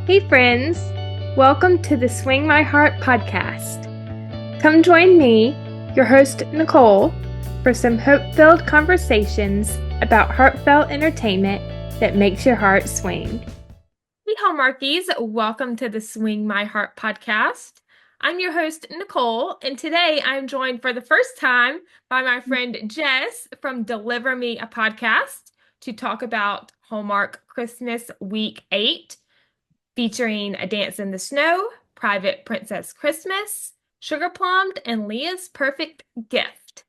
Hey, friends! Welcome to the Swing My Heart podcast. Come join me, your host, Nicole, for some hope-filled conversations about heartfelt entertainment that makes your heart swing. Hey, Hallmarkies! Welcome to the Swing My Heart podcast. I'm your host, Nicole, and today I'm joined for the first time by my friend Jess from Deliver Me a Podcast to talk about Hallmark Christmas Week 8, featuring A Dance in the Snow, Private Princess Christmas, Sugar Plummed, and Leah's Perfect Gift.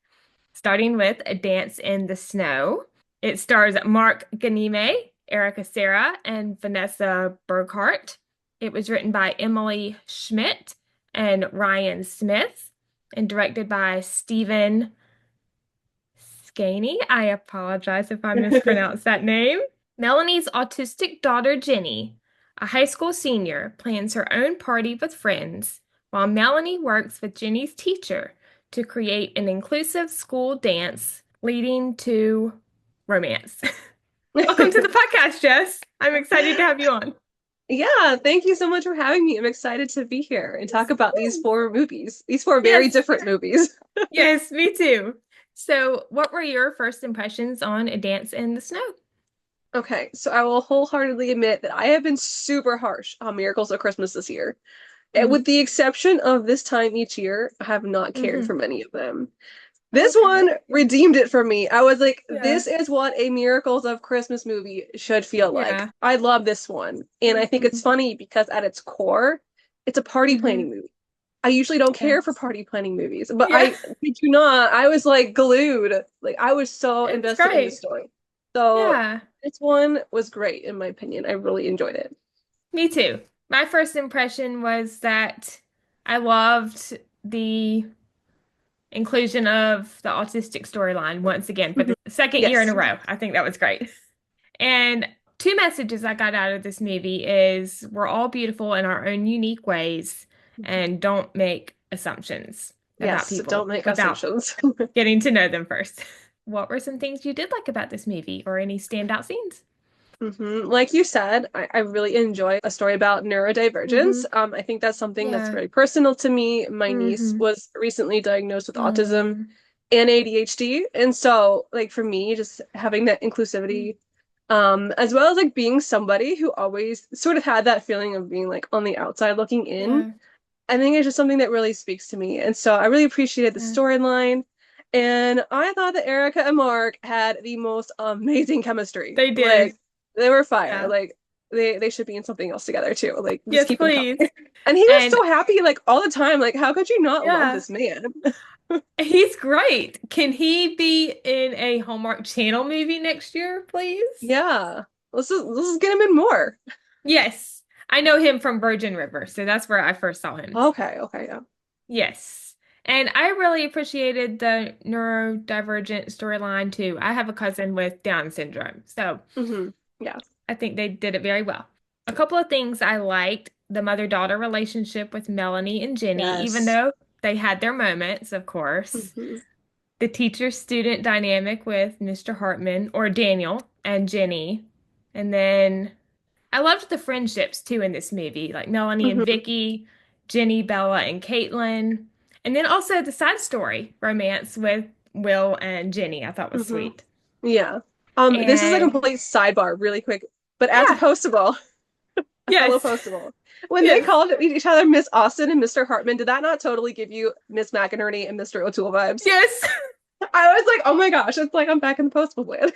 Starting with A Dance in the Snow. It stars Mark Ganime, Erica Serra, and Vanessa Burkhart. It was written by Emily Schmidt and Ryan Smith and directed by Stephen Skaney. I apologize if I mispronounced that name. Melanie's autistic daughter, Jenny, a high school senior, plans her own party with friends, while Melanie works with Jenny's teacher to create an inclusive school dance leading to romance. Welcome to the podcast, Jess. I'm excited to have you on. Yeah, thank you so much for having me. I'm excited to be here and talk about these four movies, these four very different movies. Yes, me too. So, what were your first impressions on A Dance in the Snow? Okay, so I will wholeheartedly admit that I have been super harsh on Miracles of Christmas this year. With the exception of this time each year, I have not cared for many of them. This one redeemed it for me. I was like, this is what a Miracles of Christmas movie should feel like. I love this one. And I think it's funny because at its core, it's a party planning movie. I usually don't care for party planning movies, but I do not. I was like glued. Like I was so invested in the story. So this one was great in my opinion. I really enjoyed it. Me too. My first impression was that I loved the inclusion of the autistic storyline once again for the second year in a row. I think that was great. And two messages I got out of this movie is we're all beautiful in our own unique ways and don't make assumptions about people. Don't make assumptions. Getting to know them first. What were some things you did like about this movie or any standout scenes? Like you said, I really enjoy a story about neurodivergence. I think that's something that's very personal to me. My niece was recently diagnosed with autism and ADHD. And so, like, for me, just having that inclusivity, as well as like being somebody who always sort of had that feeling of being like on the outside looking in, I think it's just something that really speaks to me. And so I really appreciated the storyline. And I thought that Erica and Mark had the most amazing chemistry. They did. Like, they were fire. Like they should be in something else together too. Like just yes, keep please. And he was so happy like all the time. Like how could you not love this man? He's great. Can he be in a Hallmark Channel movie next year, please? Yeah. Let's just get him in more. Yes. I know him from Virgin River, so that's where I first saw him. Okay, yeah. Yes. And I really appreciated the neurodivergent storyline too. I have a cousin with Down syndrome, so yeah, I think they did it very well. A couple of things I liked, the mother-daughter relationship with Melanie and Jenny, even though they had their moments, of course. The teacher-student dynamic with Mr. Hartman, or Daniel, and Jenny. And then I loved the friendships too in this movie, like Melanie and Vicky, Jenny, Bella, and Caitlin. And then also the side story romance with Will and Jenny, I thought was sweet. Yeah. This is a complete sidebar, really quick. But as a Postable, fellow Postable, when they called each other Miss Austin and Mr. Hartman, did that not totally give you Miss McInerney and Mr. O'Toole vibes? Yes. I was like, oh my gosh, it's like I'm back in the Postable land.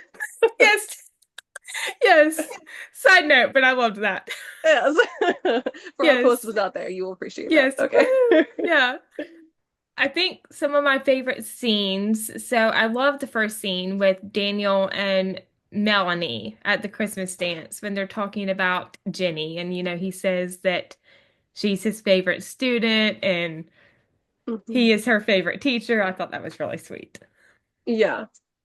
Yes. Side note, but I loved that. Yes. For our Postables out there, you will appreciate that. Okay. Yeah. I think some of my favorite scenes. So I love the first scene with Daniel and Melanie at the Christmas dance when they're talking about Jenny. And, he says that she's his favorite student and he is her favorite teacher. I thought that was really sweet. Yeah,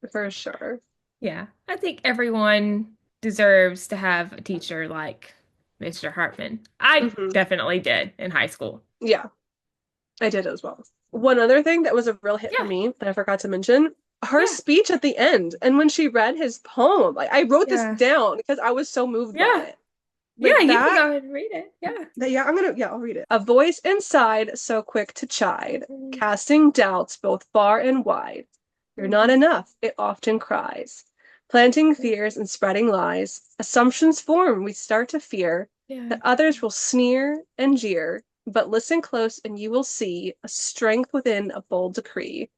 for sure. Yeah. I think everyone deserves to have a teacher like Mr. Hartman. I definitely did in high school. Yeah, I did as well. One other thing that was a real hit for me that I forgot to mention, her speech at the end. And when she read his poem, like I wrote this down because I was so moved by it. Yeah, Like you can that. go ahead and read it. Yeah. I'll read it. A voice inside, so quick to chide, Mm-hmm. casting doubts both far and wide. You're not Mm-hmm. enough, it often cries. Planting fears and spreading lies, assumptions form, we start to fear Yeah. that others will sneer and jeer. But listen close and you will see a strength within a bold decree.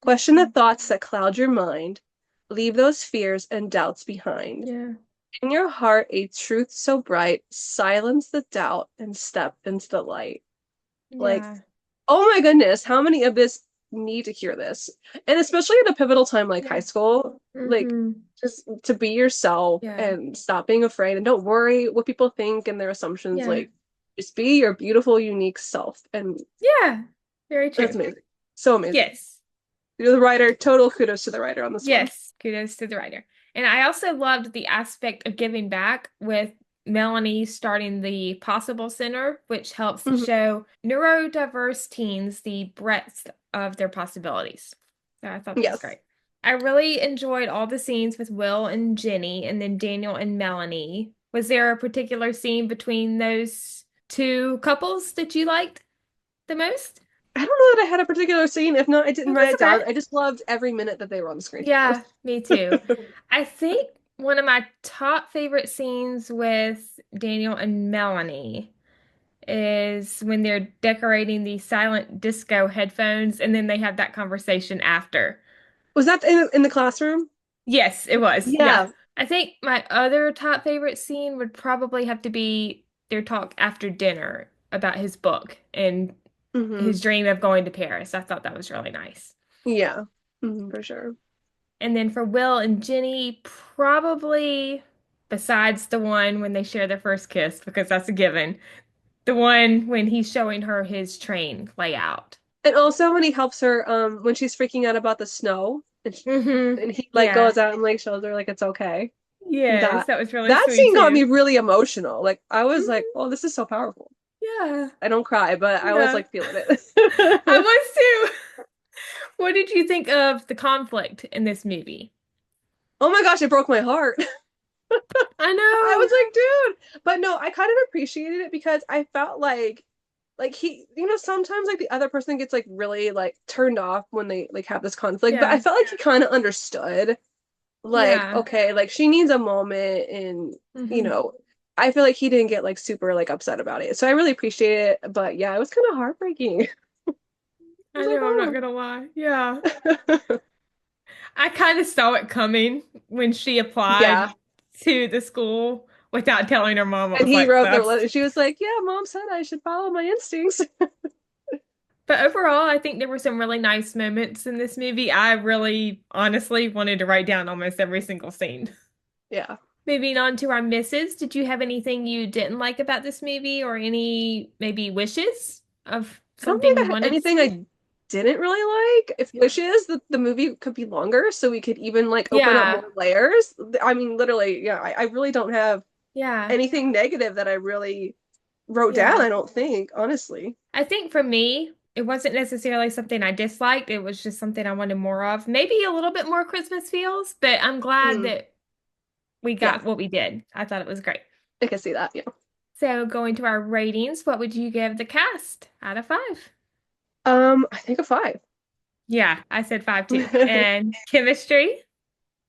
Question the Mm-hmm. thoughts that cloud your mind. Leave those fears and doubts behind. Yeah. In your heart, a truth so bright, silence the doubt and step into the light. Like, Yeah. oh my goodness, how many of this need to hear this? And especially at a pivotal time like high Yeah. school, like Mm-hmm. just to be yourself Yeah. and stop being afraid and don't worry what people think and their assumptions. Yeah. Like, just be your beautiful, unique self. And Yeah. Very that's true. amazing. So amazing. Yes. You're the writer, total kudos to the writer on this one. Yes. Kudos to the writer. And I also loved the aspect of giving back with Melanie starting the Possible Center, which helps Mhm. show neurodiverse teens the breadth of their possibilities. So I thought that was Yes. great. I really enjoyed all the scenes with Will and Jenny, and then Daniel and Melanie. Was there a particular scene between those two couples that you liked the most? I don't know that I had a particular scene. If not, I didn't Oh, write that's it down. okay. I just loved every minute that they were on the screen together. Yeah, me too. I think one of my top favorite scenes with Daniel and Melanie is when they're decorating the silent disco headphones and then they have that conversation after. Was that in the classroom? Yes, it was. Yeah. Yeah. I think my other top favorite scene would probably have to be their talk after dinner about his book and Hmm. his dream of going to Paris. I thought that was really nice. Yeah. For sure. And then for Will and Jenny, probably besides the one when they share their first kiss, because that's a given, the one when he's showing her his train layout. And also when he helps her, when she's freaking out about the snow, Mm-hmm. and he like Yeah. goes out and like shows her like it's okay. Yes, That that was really that sweet scene got too. me really emotional. Like I was like, Mhm. oh, this is so powerful. Yeah. I don't cry, but I was Yeah. like feeling I it. was too. What did you think of the conflict in this movie? Oh my gosh, it broke my heart. I I was know. like, dude. But no, I kind of appreciated it because I felt like he, sometimes like the other person gets like really like turned off when they like have this conflict, but I Yeah. felt like he kind of understood. Like, Yeah. okay, like she needs a moment and you Hmm. know, I feel like he didn't get like super like upset about it. So I really appreciate it. But yeah, it was kind of heartbreaking. I I was like, know, I'm not oh. gonna lie. Yeah. I kind of saw it coming when she applied Yeah. to the school without telling her mom. I And was he like, wrote the that's. letter. She was like, yeah, mom said I should follow my instincts. But overall, I think there were some really nice moments in this movie. I really, honestly wanted to write down almost every single scene. Yeah. Moving on to our misses, did you have anything you didn't like about this movie or any maybe wishes of I don't something think I you had wanted to anything see? I didn't really like. If wishes that the movie could be longer so we could even like open up Yeah, more layers. I mean, literally, yeah, I really don't have yeah, anything negative that I really wrote down, yeah. I don't think, honestly. I think for me, it wasn't necessarily something I disliked. It was just something I wanted more of. Maybe a little bit more Christmas feels, but I'm glad Mm, that we yeah, got what we did. I thought it was great. I can see that, yeah. So, going to our ratings, what would you give the cast out of five? I think a five. Yeah, I said five too. And chemistry,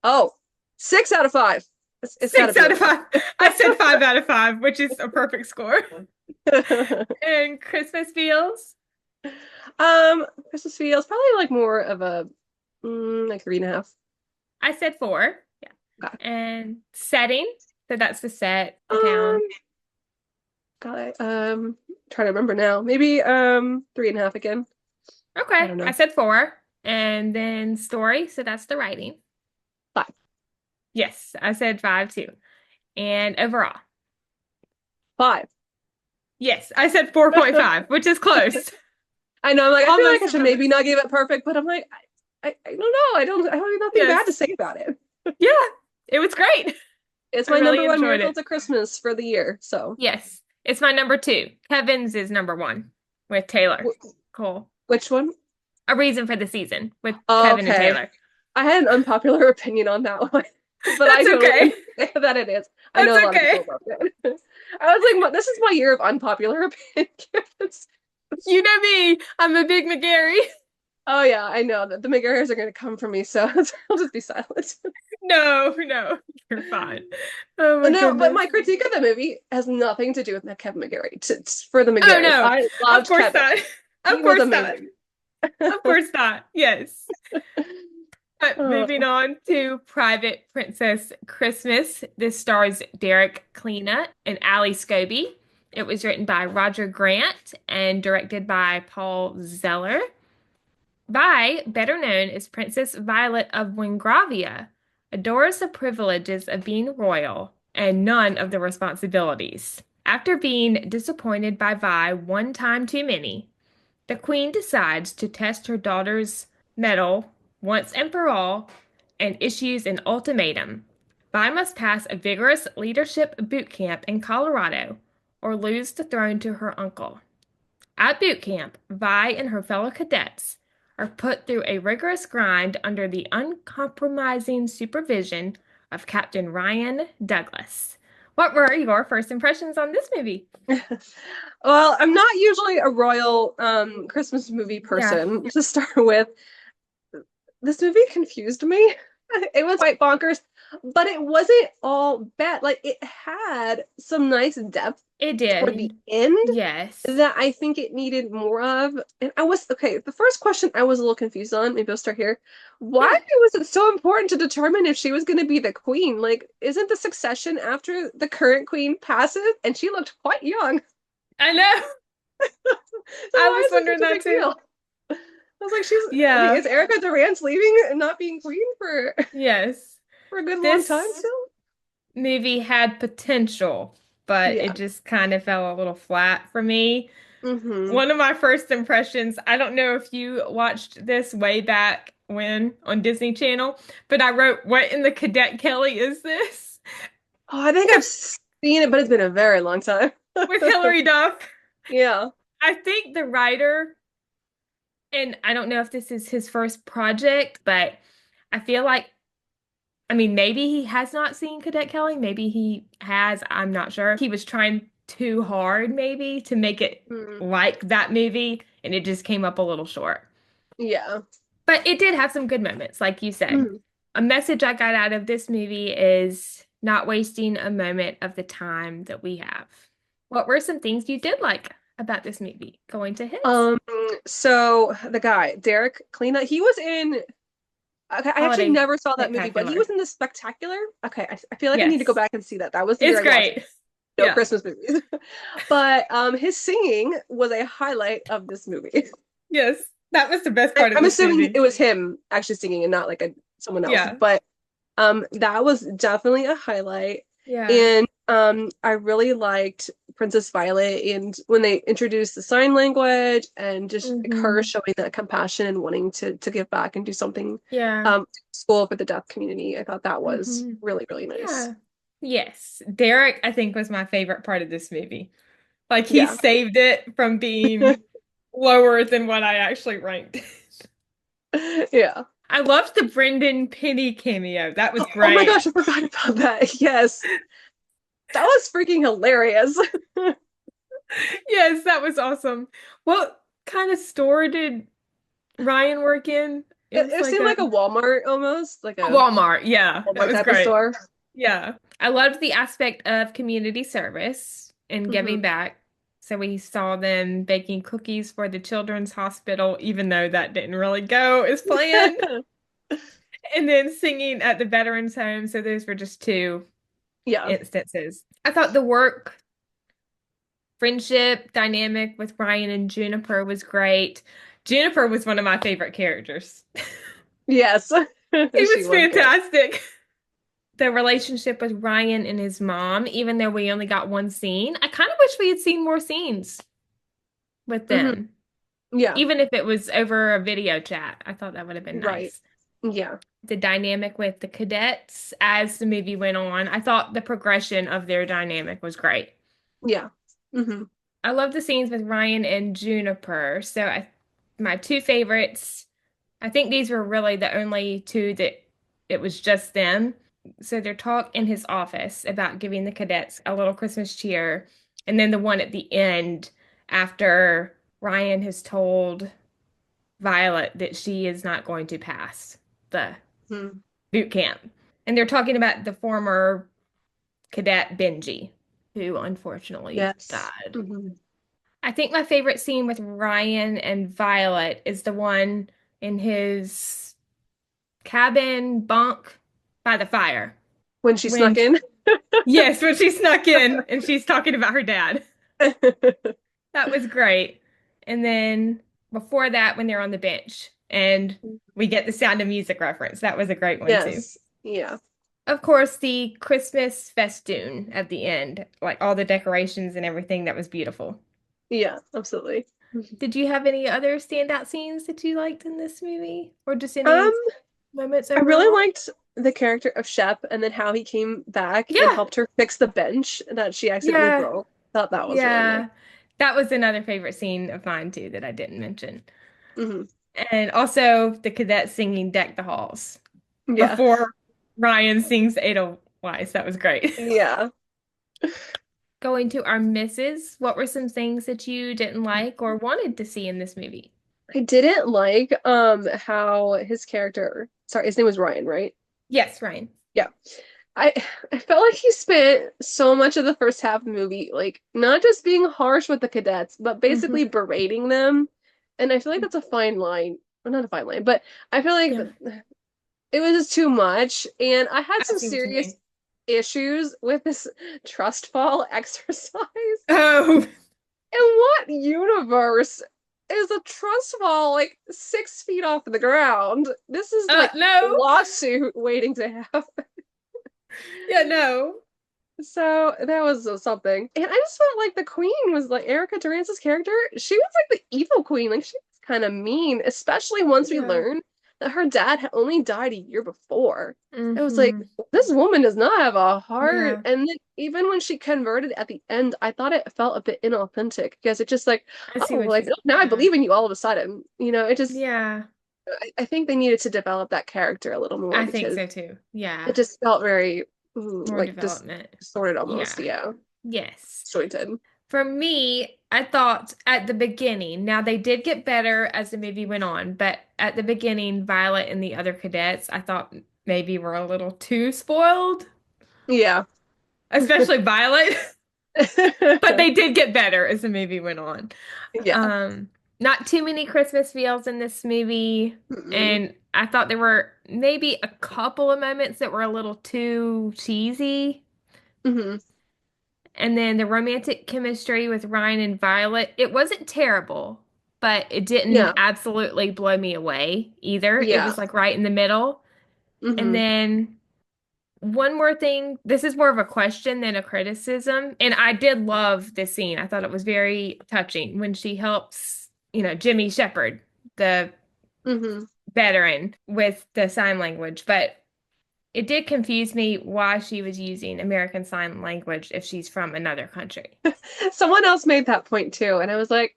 Oh, 6 out of 5. It's got to six be out of okay. five. I said five out of five, which is a perfect score. And Christmas feels, Christmas feels probably like more of a like 3.5. I said four. Yeah. Okay. And setting, so that's the set, the Um, town. got it. Trying to remember now. Maybe 3.5 again. I Okay, don't I know. said four. And then story, so that's the writing. 5. Yes, I said five too. And overall, 5. yes, I said 4.5, which is close. I know. I'm like, I feel like I Almost should perfect. maybe not give it perfect, but I'm like, I don't know. I don't have nothing bad to Yes. say about it. Yeah, it was great. It's I my really number one enjoyed miracle it. to Christmas for the year. So, Yes, it's my number two. Kevin's is number one with Taylor. Wh- Cool. which one? A reason for the season with Oh, Kevin and okay. Taylor. I had an unpopular opinion on that one, but I That's totally okay. understand that it is. I That's know a lot of okay. people love it. I was like, this is my year of unpopular opinions. You know me, I'm a big McGarry. Oh yeah, I know that the McGarriers are going to come for me, so I'll just be silent. No, no, you're fine. Oh my No, but goodness. my critique of the movie has nothing to do with Kevin McGarry. For the Oh McGarrys, no, I of loved course Kevin. not. He Of was course not. amazing. Of course not. Yes. But moving Oh. on to Private Princess Christmas. This stars Derek Klena and Ali Scobie. It was written by Roger Grant and directed by Paul Zeller. Vi, better known as Princess Violet of Wingravia, adores the privileges of being royal and none of the responsibilities. After being disappointed by Vi one time too many, the queen decides to test her daughter's mettle once and for all and issues an ultimatum. Vi must pass a vigorous leadership boot camp in Colorado or lose the throne to her uncle. At boot camp, Vi and her fellow cadets are put through a rigorous grind under the uncompromising supervision of Captain Ryan Douglas. What were your first impressions on this movie? Well, I'm not usually a royal Christmas movie Yeah, person to start with. This movie confused me. It was quite bonkers, but it wasn't all bad. Like it had some nice depth it toward the did. end Yes. that I think it needed more of. And I was okay. The first question I was a little confused on. Maybe I'll start here. Why Yeah, was it so important to determine if she was going to be the queen? Like, isn't the succession after the current queen passive? And she looked quite young. I know. So I why was is this wondering such a that big too. deal? I was like, she's Yeah. is Erica Durant's leaving and not being queen for Yes. for a good long time This still? movie had potential, but it Yeah. just kind of fell a little flat for me. Mm-hmm. One of my first impressions, I don't know if you watched this way back when on Disney Channel, but I wrote, "What in the Cadet Kelly is this?" Oh, I think I've seen it, but it's been a very long time. With Hilary Duff. Yeah. I think the writer, and I don't know if this is his first project, but I feel like, I mean, maybe he has not seen Cadet Kelly. Maybe he has. I'm not sure. He was trying too hard, maybe, to make it Mm. like that movie, and it just came up a little short. Yeah. But it did have some good moments, like you said. Mm. A message I got out of this movie is not wasting a moment of the time that we have. What were some things you did like about this movie? Going to hits? Um, so the guy, Derek Klena, he was in okay, I actually Holiday never saw that movie, but he Spectacular. was in the Spectacular. Okay, I feel like I need to go Yes. back and see that. That was the year It's I watched it. great. No Yeah. Christmas movies. But his singing was a highlight of this movie. Yes. That was the best part of I'm this assuming movie. it was him actually singing and not like someone else. Yeah. But that was definitely a highlight. Yeah. And I really liked Princess Violet and when they introduced the sign language and just like, her Hmm. showing that compassion and wanting to give back and do something Yeah. school for the deaf community. I thought that was Hmm. really, really nice. Yeah. Yes. Derek, I think, was my favorite part of this movie. Like he Yeah. saved it from being lower than what I actually ranked. Yeah. I loved the Brendan Penny cameo. That was Oh my gosh, great. I forgot about that. Yes. That was freaking hilarious. Yes, that was awesome. What kind of store did Ryan work in? It was It like seemed like a Walmart almost, like a a Walmart. Yeah, that Walmart was type of great. store. Yeah. I loved the aspect of community service and Hmm. giving back. So we saw them baking cookies for the children's hospital, even though that didn't really go as planned. And then singing at the veterans home. So those were just two Yeah. instances. I thought the work friendship dynamic with Ryan and Juniper was great. Juniper was one of my favorite characters. Yes. He She was was great. fantastic. The relationship with Ryan and his mom, even though we only got one scene, I kind of wish we had seen more scenes with Hmm. them. Yeah. Even if it was over a video chat, I thought that would have been Right. nice. Yeah. The dynamic with the cadets as the movie went on, I thought the progression of their dynamic was great. Yeah. Hmm. I love the scenes with Ryan and Juniper. My two favorites, I think these were really the only two that it was just them. so they're talk in his office about giving the cadets a little Christmas cheer, and then the one at the end after Ryan has told Violet that she is not going to pass the Hmm. boot camp. And they're talking about the former cadet Benji, who unfortunately Yes. died. Hmm. I think my favorite scene with Ryan and Violet is the one in his cabin bunk by the fire. When she When, snuck in. yes, when she snuck in and she's talking about her dad. That was great. And then before that, when they're on the bench and we get the Sound of Music reference, that was a great one too. Yes. Yeah. Of course, the Christmas festoon at the end, like all the decorations and everything, that was beautiful. Yeah, absolutely. Did you have any other standout scenes that you liked in this movie? Or just Um, any moments I really overall? liked the character of Shep and then how he came back and Yeah, helped her fix the bench that she accidentally yeah, broke. Thought that was really nice. yeah. That was another favorite scene of mine too that I didn't mention. Hmm. And also the cadets singing Deck the Halls Yeah. before Ryan sings Edelweiss. That was great. Yeah. Going to our misses, what were some things that you didn't like or wanted to see in this movie? I didn't like how his character, sorry, his name was Ryan, right? Yes, Ryan. Yeah. I I felt like he spent so much of the first half of the movie like not just being harsh with the cadets, but Hmm. basically berating them. And I feel like that's a fine line. Well, not a fine line, but I feel like Yeah, it was just too much. And I had I some see what you serious mean. issues with this trust fall exercise. Oh, In what universe is a trust fall like 6 feet off the ground? This is like no. lawsuit waiting to happen. Yeah, no. So that was something. And I just felt like the queen was like Erica Durance's character. She was like the evil queen. Like she was kind of mean, especially once we Yeah. learned that her dad had only died a year before. It was like, Hmm. this woman does not have a heart. Yeah, And then even when she converted at the end, I thought it felt a bit inauthentic because it just like, I see oh, what like you. now I Yeah, believe in you all of a sudden. It just, yeah. I think they needed to develop that character a little more I think because so too. it Yeah, just felt very more like development. distorted almost. Yeah. Yeah, Yes. disjointed. For me, I thought at the beginning, now they did get better as the movie went on, but at the beginning, Violet and the other cadets, I thought maybe were a little too spoiled, Yeah. especially Violet. But they did get better as the movie went on. Yeah. Um, Not too many Christmas feels in this movie, Mm-mm. and I thought there were maybe a couple of moments that were a little too cheesy. Hmm. And then the romantic chemistry with Ryan and Violet, it wasn't terrible, but it didn't Yeah. absolutely blow me away either. It Yeah. was like right in the middle. And Hmm. then one more thing, this is more of a question than a criticism. And I did love this scene. I thought it was very touching when she helps, Jimmy Shepherd, the Hmm. veteran, with the sign language. But it did confuse me why she was using American Sign Language if she's from another country. Someone else made that point too, and I was like,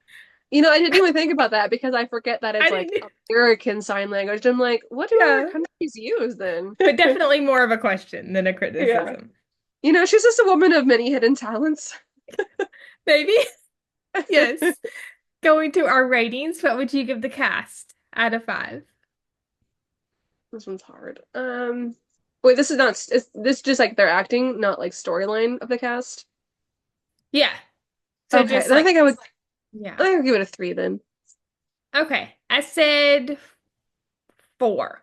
I didn't even think about that because I forget that I it's like didn't, American Sign Language. I'm like, what do other yeah, countries use then? but definitely more of a question than a Yeah. criticism. She's just a woman of many hidden talents. Maybe, yes. Going to our ratings, what would you give the cast out of five? This one's hard. Wait, this is not, is this just like their acting, not like storyline of the cast? Yeah. So Okay, just then I like, think I yeah. think I'll give it a 3 then. Okay. I said four.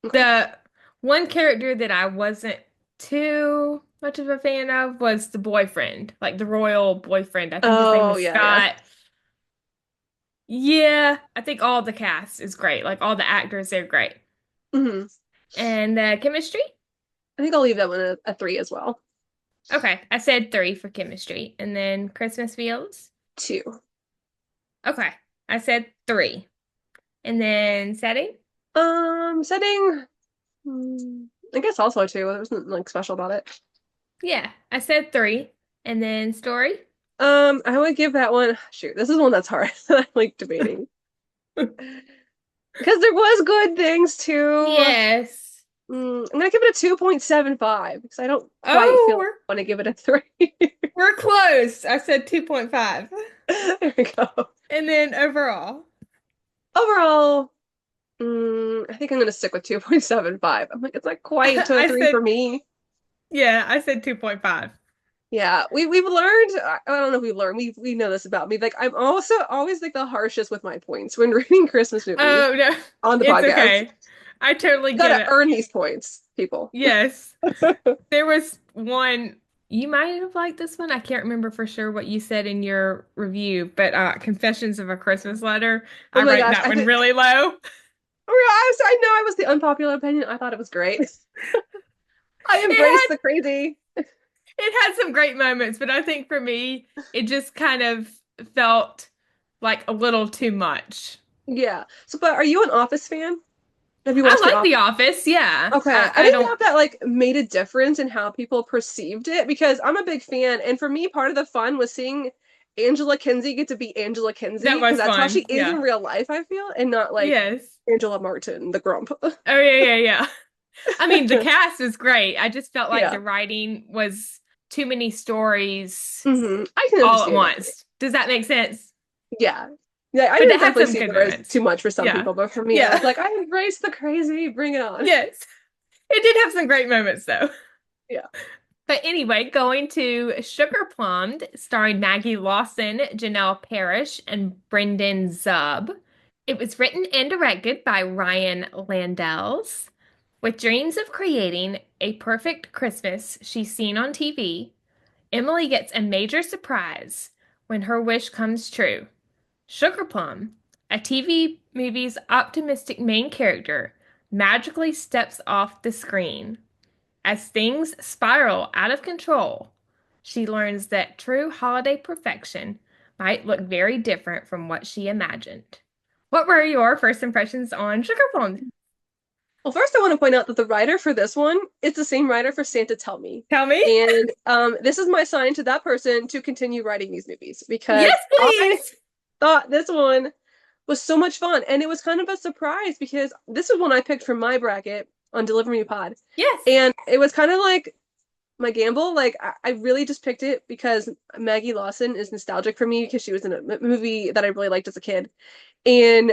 Okay. The one character that I wasn't too much of a fan of was the boyfriend, like the royal boyfriend. I think his name Oh, was yeah, yeah. Scott. Yeah, I think all the cast is great. Like all the actors, they're great. Hmm. And the chemistry? I think I'll leave that one a 3 as well. Okay, I said three for chemistry. And then Christmas feels? 2. Okay, I said three. And then setting? Setting, I guess also a 2. There wasn't like special about it. Yeah, I said three. And then story? I would give that one, shoot, this is one that's hard. I like debating. Because there was good things too. Yes. I'm gonna give it a 2.75 because I don't quite Oh, feel like I want to give it a 3. we're close. I said 2.5. There we go. And then overall. Overall, I think I'm gonna stick with 2.75. I'm like, it's not quite to a I 3 said, for me. yeah, I said 2.5. Yeah, we've learned. I don't know if we've learned. We know this about me. Like I'm also always like the harshest with my points when reading Christmas movies Oh, no, on the it's podcast. okay. I totally You get gotta it. earn these points, people. Yes. There was one, you might have liked this one. I can't remember for sure what you said in your review, but Confessions of a Christmas Letter. Oh I my rate gosh, that one really low. I know I was the unpopular opinion. I thought it was great. I It embraced had the crazy. it had some great moments, but I think for me, it just kind of felt like a little too much. Yeah. So, but are you an Office fan? Have you I watched The like The Office? Office, yeah. Okay. I I didn't don't know if that like made a difference in how people perceived it because I'm a big fan, and for me, part of the fun was seeing Angela Kinsey get to be Angela that Kinsey because was that's how she fun. is in Yeah. real life, I feel, and not like Yes. Angela Martin, the grump. Oh yeah, yeah, yeah. I mean, the cast was great. I just felt like Yeah. the writing was too many stories I can all at understand that. once. Does that make sense? Yeah. Yeah, I But can it had definitely some see good where it's moments. too much for some Yeah. people, but for me, I was Yeah. like, I embrace the crazy, bring it on. Yes. It did have some great moments though. Yeah. But anyway, going to Sugar Plummed, starring Maggie Lawson, Janelle Parrish, and Brendan Zub. It was written and directed by Ryan Landells. With dreams of creating a perfect Christmas she's seen on TV, Emily gets a major surprise when her wish comes true. Sugar Plum, a TV movie's optimistic main character, magically steps off the screen. As things spiral out of control, she learns that true holiday perfection might look very different from what she imagined. What were your first impressions on Sugar Plum? Well, first I want to point out that the writer for this one is the same writer for Santa Tell Me. Tell me. And this is my sign to that person to continue writing these movies because Yes, I please. thought this one was so much fun. And it was kind of a surprise because this is one I picked from my bracket on Deliver Me Pod. Yes. And it was kind of like my gamble. Like I really just picked it because Maggie Lawson is nostalgic for me because she was in a movie that I really liked as a kid. And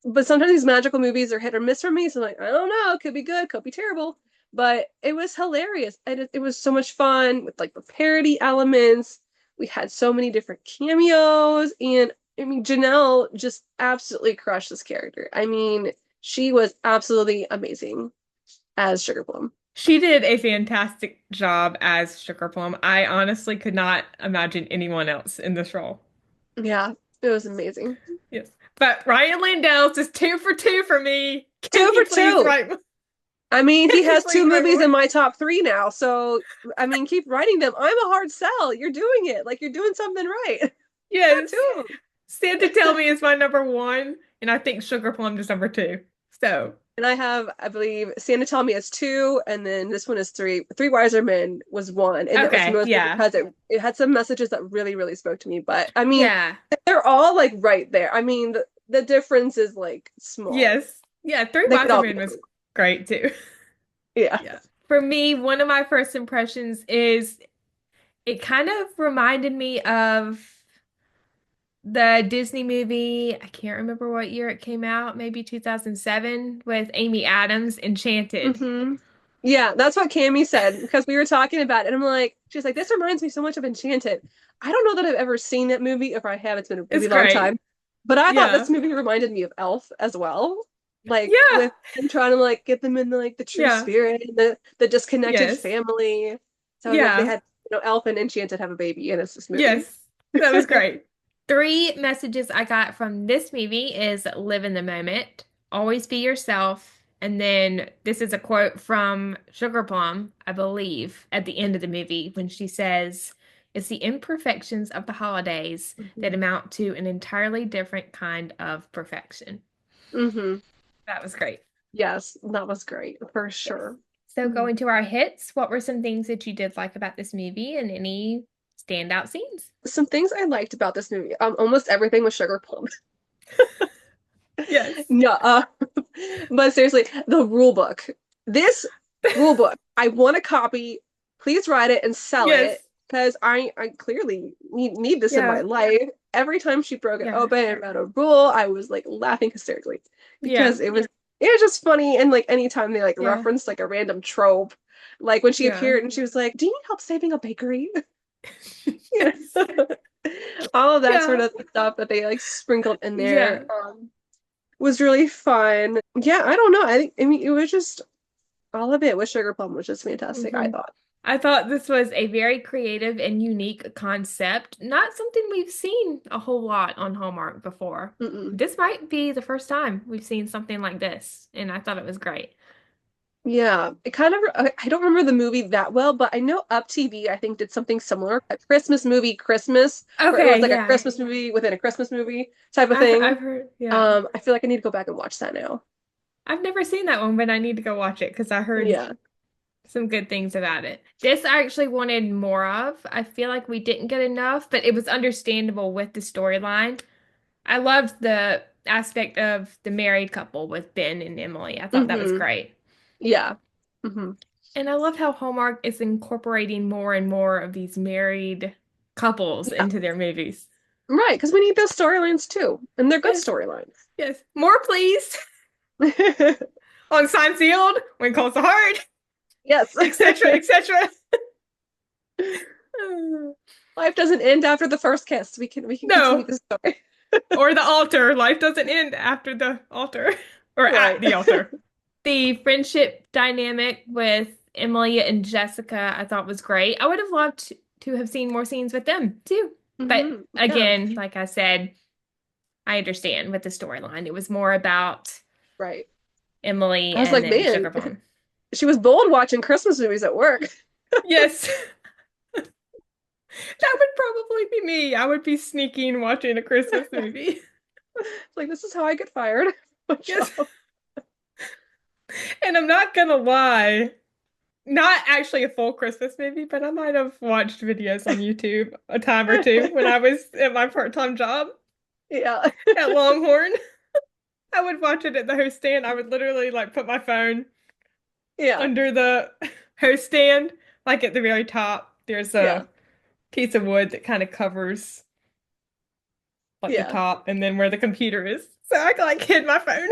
but sometimes these magical movies are hit or miss for me. So I'm like, I don't know, it could be good, could be terrible. But it was hilarious. And it was so much fun with like the parody elements. We had so many different cameos. And I mean, Janelle just absolutely crushed this character. I mean, she was absolutely amazing as Sugar Plum. She did a fantastic job as Sugar Plum. I honestly could not imagine anyone else in this role. Yeah, it was amazing. Yes. But Ryan Landell's is two for two for me. Can Two he for please two. write? I mean, he Can he has two please write movies more? in my top three now. So, I mean, keep writing them. I'm a hard sell. You're doing it. Like, you're doing something right. You got Yes. two. Santa Tell Me is my number one, and I think Sugar Plum is number two. So, And I have, I believe, Santa Tell Me is two, and then this one is three. Three Wiser Men was one, and it was okay, mostly yeah. because it had some messages that really, really spoke to me. But I mean, Yeah. they're all like right there. I mean, the difference is like small. Yes. Yeah, Three They could Wiser all be Men was everyone. great too. Yeah. Yeah. For me, one of my first impressions is it kind of reminded me of the Disney movie. I can't remember what year it came out, maybe 2007 with Amy Adams, Enchanted. Yeah, that's what Cammy said because we were talking about it, and I'm like, she's like, this reminds me so much of Enchanted. I don't know that I've ever seen that movie. If I have, it's been a It's really long great. time. But I thought Yeah. this movie reminded me of Elf as well, like Yeah. with him trying to like get them in the like the true Yeah. spirit, and the disconnected Yes. family. So like they Yeah. had Elf and Enchanted have a baby, and it's this movie. Yes. That was great. Three messages I got from this movie is live in the moment, always be yourself, and then this is a quote from Sugar Plum, I believe, at the end of the movie when she says, "It's the imperfections of the holidays that hmm amount to an entirely different kind of perfection." hmm That was great. Yes, that was great for Yes. sure. So Mhm. going to our hits, what were some things that you did like about this movie and any standout scenes? Some things I liked about this movie. Almost everything was Sugar Plum. Yes. No, but seriously, the rule book. This rule book, I want a copy. Please write it and sell Yes. it because I clearly need this in my Yeah. life. Every time she broke it Yeah. open and read a rule, I was like laughing hysterically Yeah. because it was just funny. And like anytime they like Yeah. referenced like a random trope, like when she Yeah. appeared and she was like, "Do you need help saving a bakery?" You Yes. know? All of that sort Yeah. of stuff that they like sprinkled in there Yeah. was really fun. Yeah, I don't know. I mean it was just all of it with Sugar Plum was just fantastic, I hmm thought. I thought this was a very creative and unique concept, not something we've seen a whole lot on Hallmark before. Mm-mm. This might be the first time we've seen something like this, and I thought it was great. Yeah, it kind of, I don't remember the movie that well, but I know Up TV, I think, did something similar. A Christmas movie, Christmas, where it was Okay, like a yeah. Christmas movie within a Christmas movie type of I've thing. heard, yeah. I feel like I need to go back and watch that now. I've never seen that one, but I need to go watch it because I heard Yeah. some good things about it. This I actually wanted more of. I feel like we didn't get enough, but it was understandable with the storyline. I loved the aspect of the married couple with Ben and Emily. I thought that was Hmm. great. Yeah. Hmm. And I love how Hallmark is incorporating more and more of these married couples Yeah. into their movies. Right, because we need those storylines too, and they're good Yes, storylines. yes. More, please. On Sign Sealed, When Calls the Heart, Yes. etc., etc. Life doesn't end after the first kiss. We can continue No. the story. Or the altar. Life doesn't end after the altar or at Right. the altar. The friendship dynamic with Emily and Jessica, I thought was great. I would have loved to have seen more scenes with them too. But Yeah. again, like I said, I understand with the storyline. It was more about Right. Emily I was and like, then man, Sugar Plum. she was bold watching Christmas movies at work. Yes, that would probably be me. I would be sneaking watching a Christmas movie. Like, this is how I get fired. What Yes, job? and I'm not gonna lie. Not actually a full Christmas movie, but I might have watched videos on YouTube a time or two when I was at my part-time job Yeah. at Longhorn. I would watch it at the host stand. I would literally like put my phone Yeah. under the host stand, like at the very top. There's Yeah. a piece of wood that kind of covers like the Yeah. top and then where the computer is. So I like hid my phone.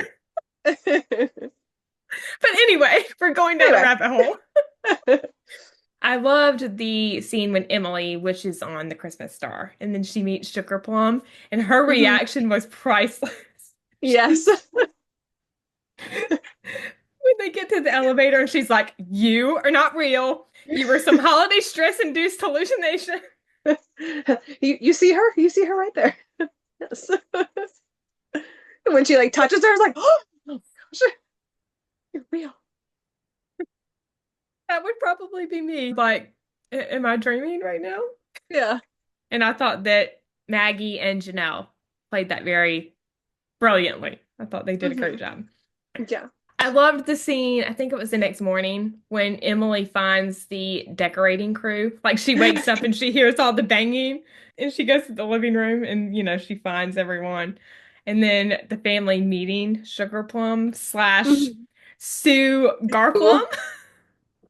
But anyway, we're going down a Anyway. rabbit hole. I loved the scene when Emily wishes on the Christmas star and then she meets Sugar Plum and her Mhm. reaction was priceless. Yes. When they get to the elevator and she's like, "You are not real. You were some holiday stress-induced hallucination." You see her? You see her right there. Yes. When she like touches her, it's like, oh gosh, you're real. That would probably be me. Like, am I dreaming right now? Yeah. And I thought that Maggie and Janelle played that very brilliantly. I thought they did a great Hmm. job. Yeah. I loved the scene, I think it was the next morning, when Emily finds the decorating crew. Like she wakes up and she hears all the banging and she goes to the living room and, she finds everyone. And then the family meeting, Sugar Plum slash Mhm. Sue Garplum. Cool.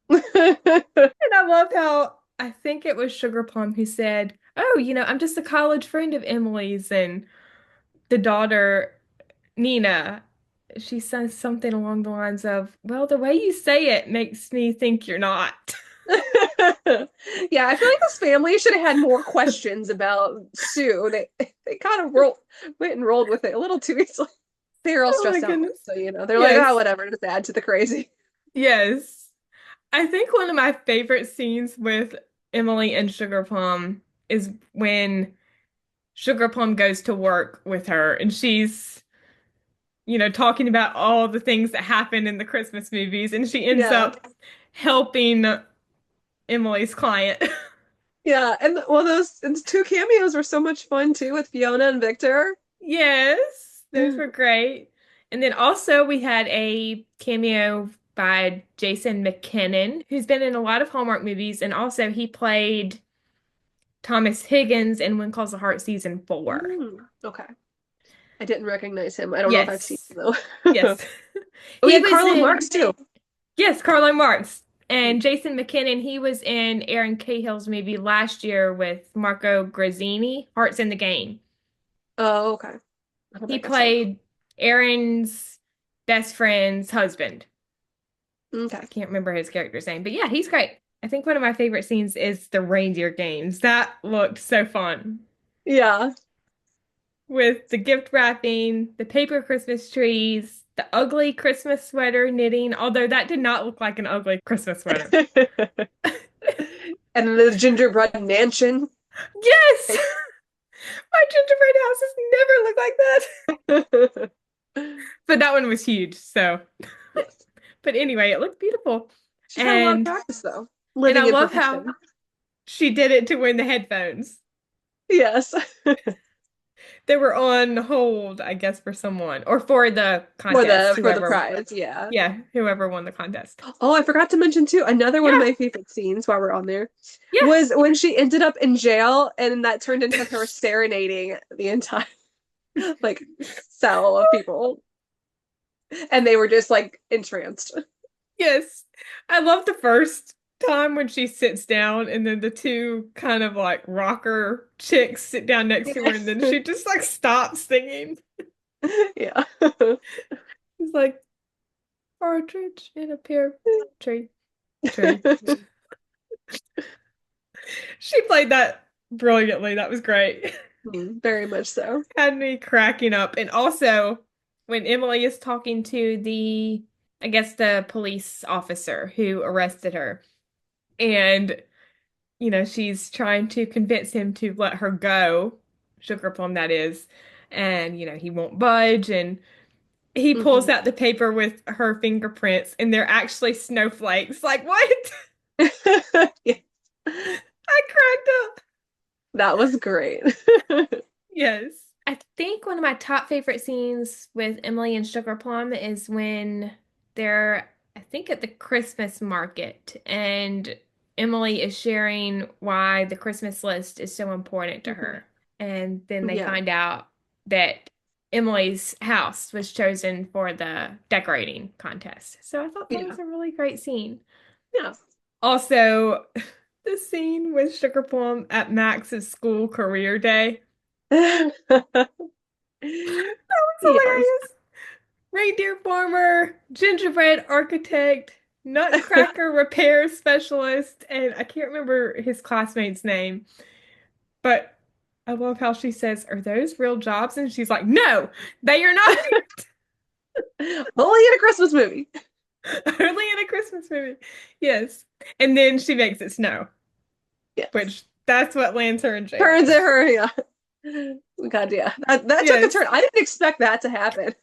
And I love how I think it was Sugar Plum who said, "Oh, I'm just a college friend of Emily's." And the daughter, Nina, she says something along the lines of, "Well, the way you say it makes me think you're not." Yeah, I feel like this family should have had more questions about Sue. They kind of went and rolled with it a little too easily. They were all Oh my stressed out, goodness. so they're like, oh, Yes. whatever, just add to the crazy. Yes. I think one of my favorite scenes with Emily and Sugar Plum is when Sugar Plum goes to work with her and she's, talking about all the things that happen in the Christmas movies and she ends Yeah, up helping Emily's client. yeah, and well, those two cameos were so much fun too with Fiona and Victor. Yes, those were great. And then also we had a cameo by Jason McKinnon, who's been in a lot of Hallmark movies, and also he played Thomas Higgins in When Calls the Heart season 4. Okay, I didn't recognize him. I don't know if I've seen Yes. him though. Yes. Oh, we He had was Carla in Marks too. Yes, Caroline Marks. And Jason McKinnon, he was in Aaron Cahill's movie last year with Marco Grazzini, Hearts in the Game. Oh, okay. I don't He think I saw that. played Aaron's best friend's husband. Okay. I can't remember his character's name, but yeah, he's great. I think one of my favorite scenes is the reindeer games. That looked so fun. Yeah. With the gift wrapping, the paper Christmas trees, the ugly Christmas sweater knitting, although that did not look like an ugly Christmas sweater. And the gingerbread mansion. Yes! My gingerbread houses never look like that. But that one was huge, so. Yes. But anyway, it looked beautiful. She's had a lot of And practice though. and I Living in love how perfection. she did it to win the headphones. Yes. They were on hold, I guess, for someone or for the For contest, the whoever, prize, yeah. yeah, whoever won the contest. Oh, I forgot to mention too, another one of Yeah, my favorite scenes while we're on there yeah. was when she ended up in jail and that turned into her serenading the entire like cell of people. And they were just like entranced. Yes. I love the first time when she sits down and then the two kind of like rocker chicks sit down next to her and then she just like stops singing. Yeah. It's like partridge in a pear tree. Tree. She played that brilliantly. That was great. Very much so. Had me cracking up. And also, when Emily is talking to I guess the police officer who arrested her, and she's trying to convince him to let her go, Sugar Plum, that is, and he won't budge, and he pulls Hmm. out the paper with her fingerprints, and they're actually snowflakes. Like, what? Yeah, I cracked up. that was great. Yes. I think one of my top favorite scenes with Emily and Sugar Plum is when they're, I think, at the Christmas market and Emily is sharing why the Christmas list is so important to Mhm. her. And then they Yeah. find out that Emily's house was chosen for the decorating contest. So I thought that Yeah. was a really great scene. Yeah. Also, the scene with Sugar Plum at Max's school career day. It's Yes. hilarious. Reindeer farmer, gingerbread architect, nutcracker repair specialist, and I can't remember his classmate's name, but I love how she says, "Are those real jobs?" And she's like, "No, they are not." Only in a Christmas movie. Only in a Christmas movie. Yes. And then she makes it snow, Yes. which that's what lands her in jail. Turns at her, yeah. God, yeah. That took a Yes. turn. I didn't expect that to happen.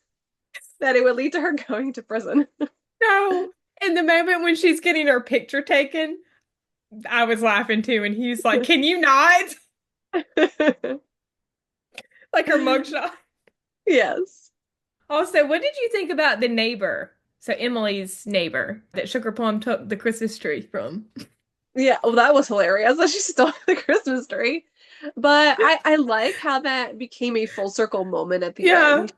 That it would lead to her going to prison. No. In the moment when she's getting her picture taken, I was laughing too, and he's like, "Can you not?" Like her mugshot. Yes. Also, what did you think about the neighbor? So Emily's neighbor that Sugar Plum took the Christmas tree from. Yeah, well, that was hilarious. That she stole the Christmas tree. But I like how that became a full circle moment at the Yeah. end.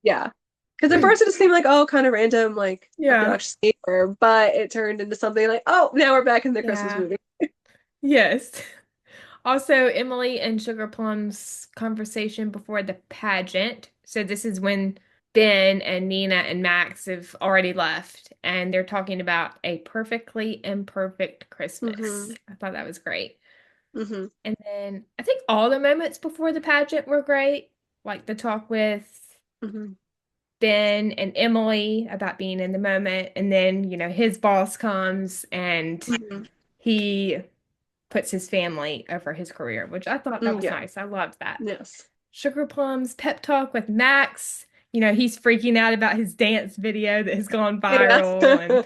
Yeah. Because at first it just seemed like, oh, kind of random, like Yeah. obnoxious neighbor, but it turned into something like, oh, now we're back in the Christmas Yeah. movie. Yes. Also, Emily and Sugar Plum's conversation before the pageant. So this is when Ben and Nina and Max have already left, and they're talking about a perfectly imperfect Mm-hmm. Christmas. I thought that was great. Mm-hmm. And then I think all the moments before the pageant were great, like the talk with Mm-hmm. Ben and Emily about being in the moment. And then, his boss comes and Mm-hmm. he puts his family over his career, which I thought that was Yeah. nice. I loved that. Yes. Sugar Plum's pep talk with Max. He's freaking out about his dance video that has gone Yes. viral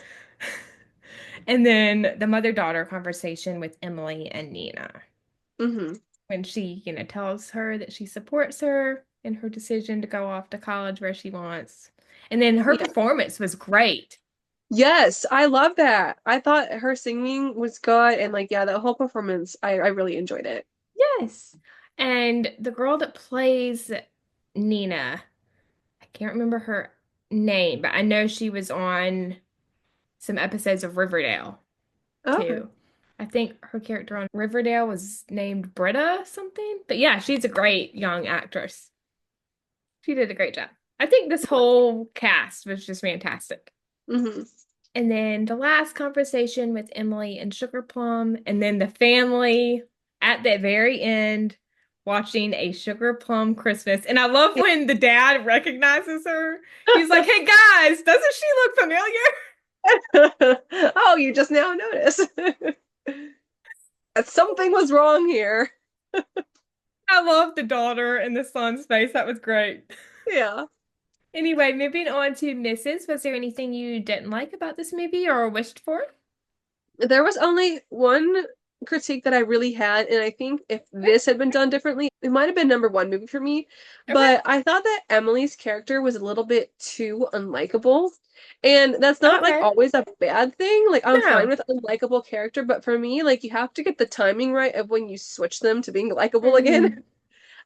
and then the mother-daughter conversation with Emily and Nina Mm-hmm. when she, tells her that she supports her in her decision to go off to college where she wants. And then her Yeah. performance was great. Yes, I love that. I thought her singing was good and like yeah, the whole performance, I really enjoyed it. Yes. And the girl that plays Nina, I can't remember her name, but I know she was on some episodes of Riverdale Okay. too. I think her character on Riverdale was named Britta something. But yeah, she's a great young actress. She did a great job. I think this whole cast was just fantastic. Hmm. And then the last conversation with Emily and Sugar Plum, and then the family at the very end watching a Sugar Plum Christmas. And I love when the dad recognizes her. He's like, "Hey guys, doesn't she look familiar?" Oh, you just now noticed that something was wrong here. I love the daughter and the son's face. That was great. Yeah. Anyway, moving on to Mrs. Was there anything you didn't like about this movie or wished for? There was only one critique that I really had, and I think if this had been done differently, it might have been number one movie for me. Okay. But I thought that Emily's character was a little bit too unlikable. And that's not like Okay. always a bad thing. Like I'm fine No. with unlikable character, but for me, like you have to get the timing right of when you switch them to being likable Hmm. again.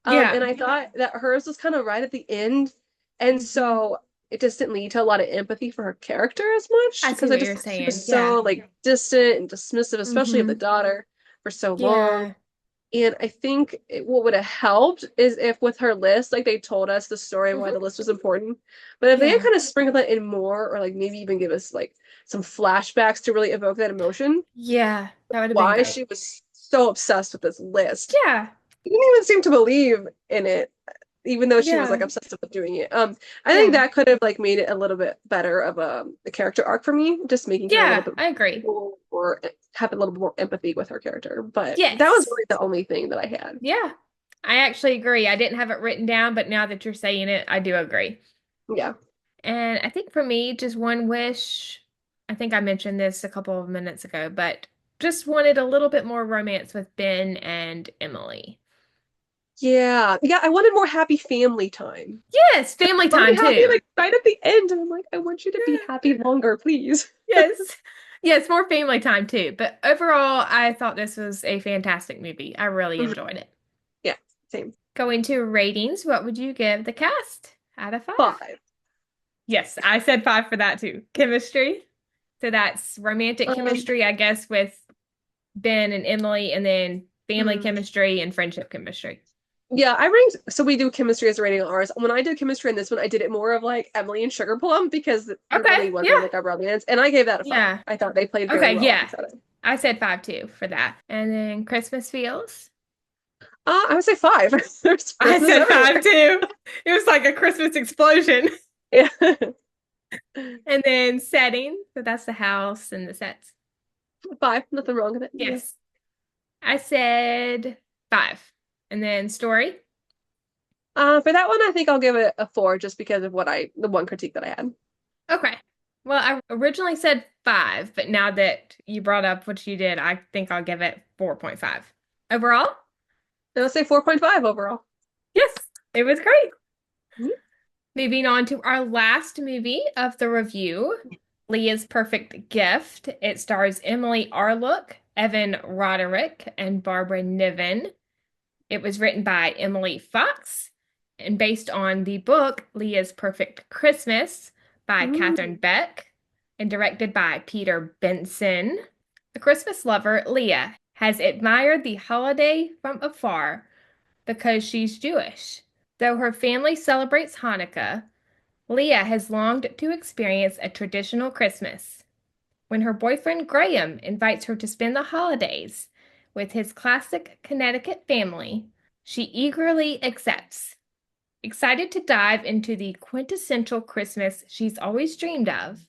And Yeah. I thought that hers was kind of right at the end. And Hmm. so it just didn't lead to a lot of empathy for her character as much I see because I what just you're thought she saying. was Yeah. so like distant and dismissive, especially of the Hmm. daughter for so long. Yeah. And I think what would have helped is if with her list, like they told us the story of why the Hmm. list was important. But if they had Yeah. kind of sprinkled that in more, or like maybe even give us like some flashbacks to really evoke that emotion, Yeah. That would have been why great. she was so obsessed with this list. Yeah. She didn't even seem to believe in it even though she was like Yeah. obsessed with doing it. I think Yeah. that could have like made it a little bit better of a character arc for me, just making her a little Yeah. bit I agree. more or have a little bit more empathy with her character. But that was Yes. really the only thing that I had. Yeah. I actually agree. I didn't have it written down, but now that you're saying it, I do agree. Yeah. And I think for me, just one wish, I think I mentioned this a couple of minutes ago, but just wanted a little bit more romance with Ben and Emily. Yeah. Yeah, I wanted more happy family time. Yes, family Really time happy too. like right at the end. And I'm like, I want you to be happy longer, please. Yes. Yes, more family time too. But overall, I thought this was a fantastic movie. I really Mhm. enjoyed it. Yeah, same. Going to ratings, what would you give the cast out of five? 5. Yes, I said five for that too. Chemistry. So that's romantic Um, chemistry, I guess, with Ben and Emily, and then family hmm. chemistry and friendship chemistry. Yeah, I ranked so we do chemistry as a rating on ours. When I did chemistry in this one, I did it more of like Emily and Sugar Plum because there Okay, really wasn't yeah, like a romance, and I gave that a 5. yeah. I thought they played very Okay, well off yeah. each other. I said five too for that. And then Christmas feels. I would say 5. There's I Christmas said five everywhere. too. It was like a Christmas explosion. Yeah. And then setting. So that's the house and the sets. 5, nothing wrong with it. Yeah. Yes. I said five. And then story. For that one, I think I'll give it a 4 just because of the one critique that I had. Okay. Well, I originally said five, but now that you brought up what you did, I think I'll give it 4.5. Overall, And I'll say 4.5 overall. yes, it was great. Mhm. Moving on to our last movie of the review, Leah's Perfect Gift. It stars Emily Arlook, Evan Roderick, and Barbara Niven. It was written by Emily Fox and based on the book Leah's Perfect Christmas by Catherine Mm. Beck and directed by Peter Benson. The Christmas lover, Leah, has admired the holiday from afar because she's Jewish. Though her family celebrates Hanukkah, Leah has longed to experience a traditional Christmas. When her boyfriend Graham invites her to spend the holidays with his classic Connecticut family, she eagerly accepts. Excited to dive into the quintessential Christmas she's always dreamed of,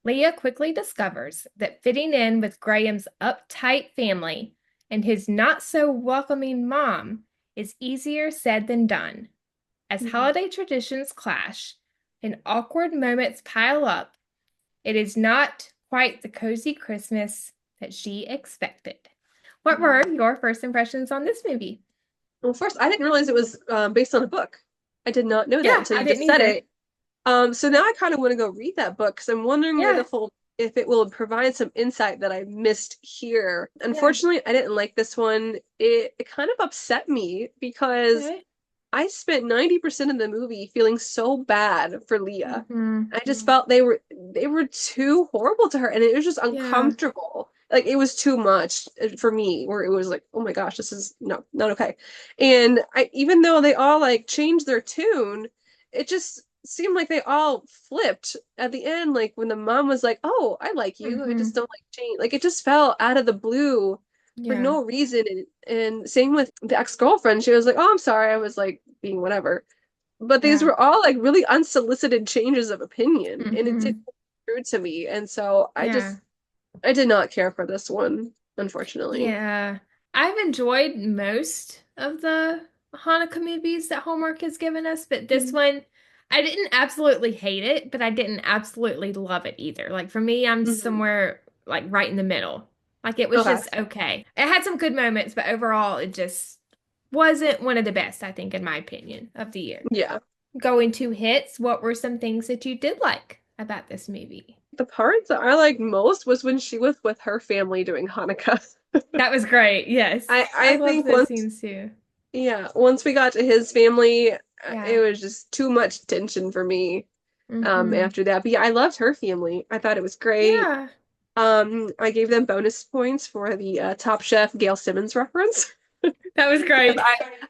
Leah quickly discovers that fitting in with Graham's uptight family and his not so welcoming mom is easier said than done. As Mhm. holiday traditions clash and awkward moments pile up, it is not quite the cozy Christmas that she expected. What were your first impressions on this movie? Well, first, I didn't realize it was based on a book. I did not know that Yeah, until I you didn't just said either. it. So now I kind of want to go read that book because I'm wondering Yeah, if it will provide some insight that I missed here. yeah. Unfortunately, I didn't like this one. It kind of upset me because Okay. I spent 90% of the movie feeling so bad for Leah. Hmm. I just felt they were too horrible to her, and it was just Yeah. uncomfortable. Like it was too much for me, where it was like, oh my gosh, this is no, not okay. And I, even though they all like changed their tune, it just seemed like they all flipped at the end. Like when the mom was like, "Oh, I like you. I just Hmm. don't like change." Like it just fell out of the blue for Yeah. no reason. And same with the ex-girlfriend. She was like, "Oh, I'm sorry. I was like being whatever." But these Yeah. were all like really unsolicited changes of opinion, and it did Hmm. true to me. And so Yeah. I did not care for this one, unfortunately. Yeah. I've enjoyed most of the Hanukkah movies that Hallmark has given us, but this Mm-hmm. one, I didn't absolutely hate it, but I didn't absolutely love it either. Like for me, I'm Mm-hmm. somewhere like right in the middle. Like it was Okay. just okay. It had some good moments, but overall, it just wasn't one of the best, I think, in my opinion, of the year. Yeah. Going to hits, what were some things that you did like about this movie? The part that I liked most was when she was with her family doing Hanukkah. That was great. Yes. I I loved think those once scenes too. yeah, once we got to his family, it Yeah. was just too much tension for me Hmm. after that. But yeah, I loved her family. I thought it was great. Yeah. I gave them bonus points for the Top Chef Gail Simmons reference That was because great.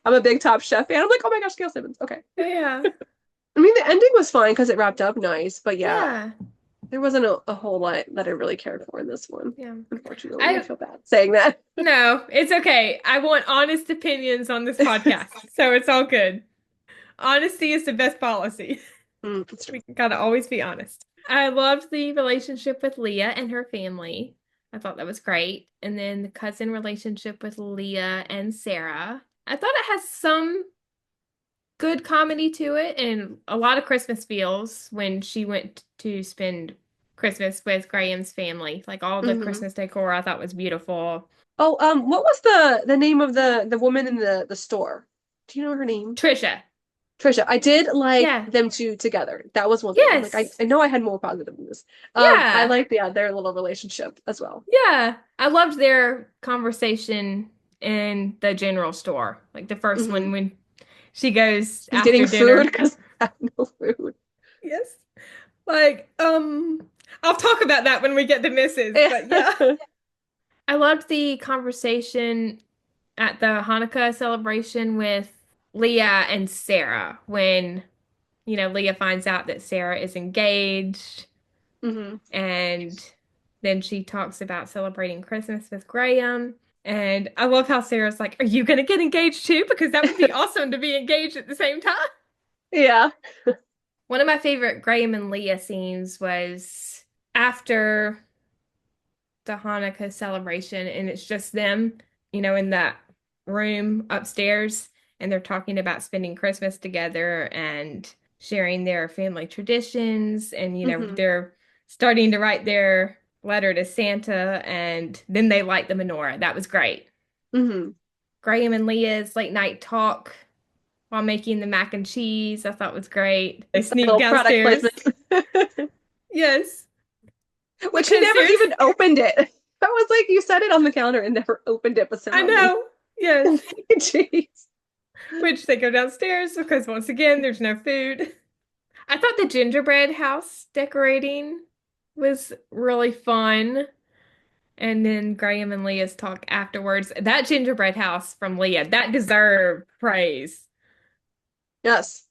I'm a big Top Chef fan. I'm like, oh my gosh, Gail Simmons. Okay. Yeah. I mean, the ending was fine because it wrapped up nice, but yeah, Yeah. there wasn't a whole lot that I really cared for in this one. Yeah. Unfortunately, I I feel bad saying that. No, it's okay. I want honest opinions on this podcast, so it's all good. Honesty is the best policy. It's true. We gotta always be honest. I loved the relationship with Leah and her family. I thought that was great. And then the cousin relationship with Leah and Sarah. I thought it has some good comedy to it and a lot of Christmas feels when she went to spend Christmas with Graham's family. Like all the Hmm. Christmas decor I thought was beautiful. Oh, what was the name of the woman in the store? Do you know her name? Trisha. Trisha. I did like Yeah. them two together. That was one thing. I'm like, Yes. I know I had more positive than this. I Yeah. liked their little relationship as well. Yeah. I loved their conversation in the general store. Like the first one Hmm. when she goes She's getting after food dinner. because I have no food. Yes. Like, I'll talk about that when we get to Mrs. But yeah. I loved the conversation at the Hanukkah celebration with Leah and Sarah when, Leah finds out that Sarah is engaged Hmm. and then she talks about celebrating Christmas with Graham. And I love how Sarah's like, "Are you going to get engaged too? Because that would be awesome to be engaged at the same time." Yeah. One of my favorite Graham and Leah scenes was after the Hanukkah celebration, and it's just them, in that room upstairs, and they're talking about spending Christmas together and sharing their family traditions, and Hmm. they're starting to write their letter to Santa, and then they light the menorah. That was great. Hmm. Graham and Leah's late night talk while making the mac and cheese, I thought was great. They The sneak little product downstairs. placement. Yes, Which he because never there's, even opened it. That was like you set it on the counter and never opened it, but I somehow made know, yes. cheese. Which they go downstairs because once again, there's no food. I thought the gingerbread house decorating was really fun. And then Graham and Leah's talk afterwards. That gingerbread house from Leah, that deserved praise. Yes.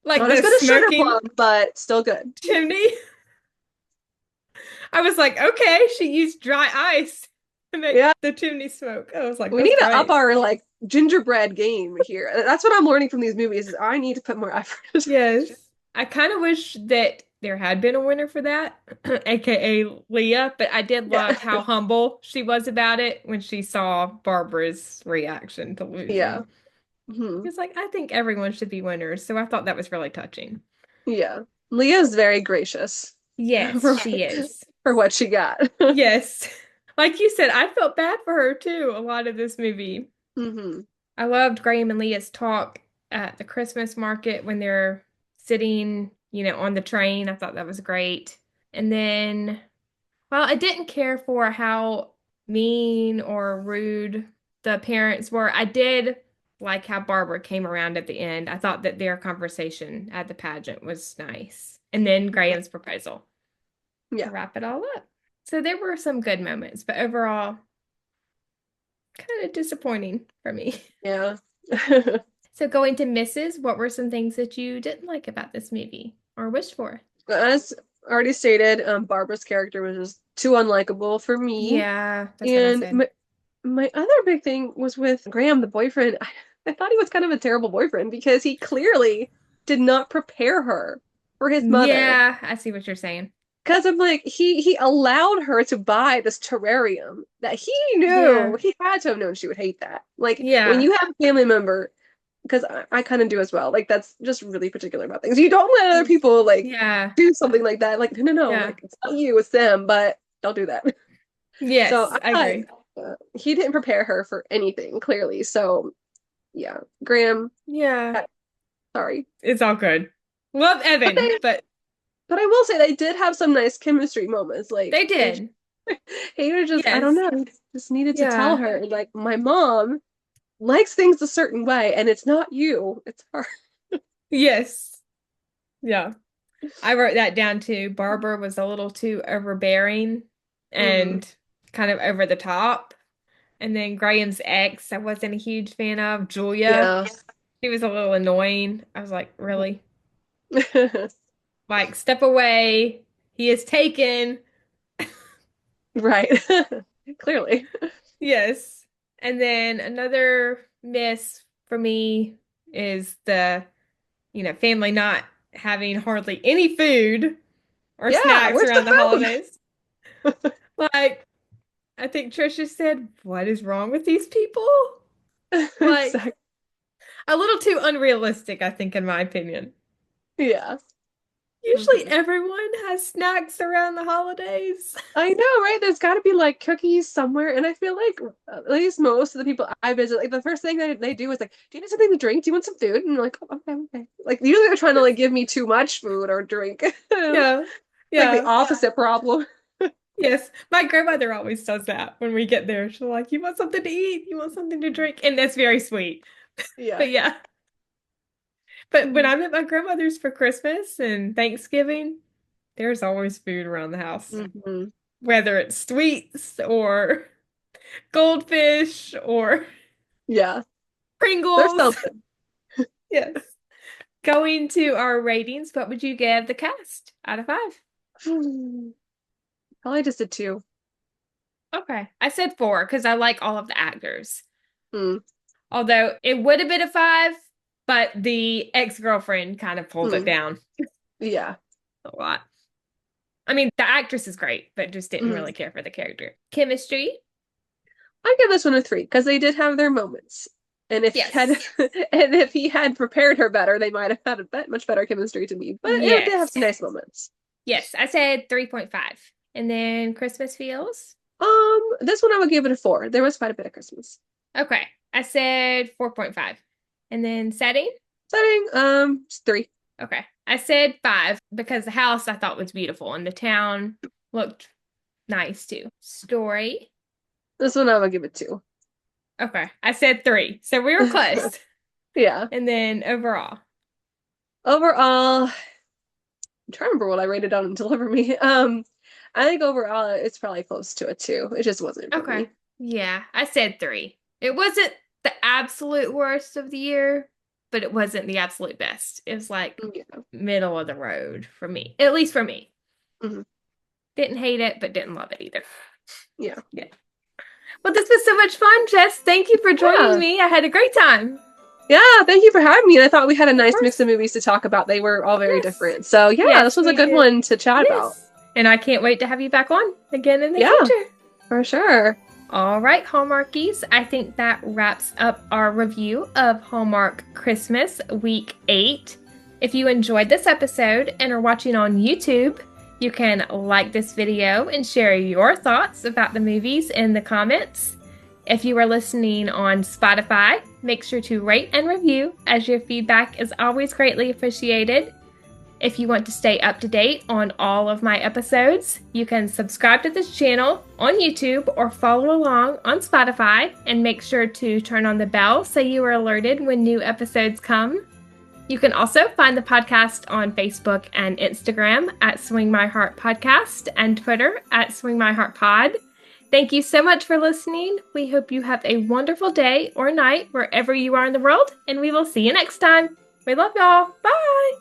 Like Not as the good as Sugar smoking Plum, but still good. chimney. I was like, okay, she used dry ice to make Yeah. the chimney smoke. I was like, We that's need to up great. our like gingerbread game here. That's what I'm learning from these movies is I need to put more effort. Yes. I kind of wish that there had been a winner for that, aka Leah, but I did Yeah. love how humble she was about it when she saw Barbara's reaction to Yeah. losing. Hmm. It's like, I think everyone should be winners, so I thought that was really touching. Yeah. Leah's very gracious Yes, for she is. for what she got. Yes. Like you said, I felt bad for her too, a lot of this movie. Hmm. I loved Graham and Leah's talk at the Christmas market when they're sitting, on the train. I thought that was great. And then, well, I didn't care for how mean or rude the parents were. I did like how Barbara came around at the end. I thought that their conversation at the pageant was nice. And then Graham's proposal to Yeah. wrap it all up. So there were some good moments, but overall, kind of disappointing for me. Yeah. So going to Mrs., what were some things that you didn't like about this movie or wished for? As already stated, Barbara's character was just too unlikable for me. Yeah, that's what I And said. my other big thing was with Graham, the boyfriend. I thought he was kind of a terrible boyfriend because he clearly did not prepare her for his mother. Yeah, I see what you're saying. Because I'm like, he allowed her to buy this terrarium that he Yeah. knew he had to have known she would hate that. Like when Yeah. you have a family member, because I kind of do as well. Like that's just really particular about things. You don't let other people like Yeah. do something like that. Like no, Yeah. like it's not you, it's them. But don't do that. So Yes, I I agree. he didn't prepare her for anything clearly. So yeah, Graham, Yeah. sorry. It's all good. Love But Evan, but but I will say they did have some nice chemistry moments. Like they did. he was just I don't Yes. know, he just needed to tell Yeah. her like my mom likes things a certain way, and it's not you, it's her. Yes. Yeah. I wrote that down too. Barbara was a little too overbearing Mm, and kind of over the top. And then Graham's ex, I wasn't a huge fan of. Julia, yeah. she was a little annoying. I was like, really? Like, step away. He is taken. Right. Clearly. Yes. And then another miss for me is family not having hardly any food or Yeah, snacks where's around the the holidays. Like, I think Trisha said, what is wrong with these people? food? Like, Exactly. a little too unrealistic, I think, in my opinion. Yeah. Usually Mhm. everyone has snacks around the holidays. I know, right? There's got to be like cookies somewhere, and I feel like at least most of the people I visit, like the first thing they do is like, "Do you need something to drink? Do you want some food?" And I'm like, oh, "Okay, okay." Like usually they're trying to like give me too much food or drink. Yeah. Like the Yeah. opposite problem. Yes. My grandmother always does that when we get there. She's like, you want something to eat? You want something to drink? And that's very sweet. Yeah. But yeah. But when Mhm. I'm at my grandmother's for Christmas and Thanksgiving, there's always food around the house, Mhm. whether it's sweets or goldfish or Yeah. There's Pringles. something. Yes. Going to our ratings, what would you give the cast out of 5? Probably just a two. Okay. I said 4 because I like all of the actors. Mm. Although it would have been a 5, but the ex-girlfriend kind of pulled it Mm. down Yeah. a lot. I mean, the actress is great, but just didn't Mm. really care for the character. Chemistry? I give this one a three because they did have their moments. And if he had Yes. and if he had prepared her better, they might have had much better chemistry to me. But it did have Yes. some nice moments. Yes, I said 3.5. And then Christmas feels? This one I would give it a four. There was quite a bit of Christmas. Okay. I said 4.5. And then setting? Setting, it's three. Okay. I said 5 because the house I thought was beautiful and the town looked nice too. Story? This one I would give it two. Okay. I said 3. So we were close. Yeah. And then overall. Overall, I'm trying to remember what I rated on Deliver Me. I think overall it's probably close to a two. It just wasn't for Okay. me. Yeah, I said 3. It wasn't the absolute worst of the year, but it wasn't the absolute best. It was like Yeah. middle of the road for me, at least for me. Mhm. Didn't hate it, but didn't love it either. Yeah. Yeah. Well, this was so much fun, Jess. Thank you for joining Yeah. me. I had a great time. Yeah, thank you for having me. And I thought we had a Of nice mix course. of movies to talk about. They were all very Yes. different. So yeah, this Yes, was a we good did. one to chat about. Yes. And I can't wait to have you back on again in the Yeah, future. for sure. All right, Hallmarkies, I think that wraps up our review of Hallmark Christmas Week 8. If you enjoyed this episode and are watching on YouTube, you can like this video and share your thoughts about the movies in the comments. If you are listening on Spotify, make sure to rate and review, as your feedback is always greatly appreciated. If you want to stay up to date on all of my episodes, you can subscribe to this channel on YouTube or follow along on Spotify, and make sure to turn on the bell so you are alerted when new episodes come. You can also find the podcast on Facebook and Instagram at Swing My Heart Podcast and Twitter at Swing My Heart Pod. Thank you so much for listening. We hope you have a wonderful day or night wherever you are in the world, and we will see you next time. We love y'all. Bye!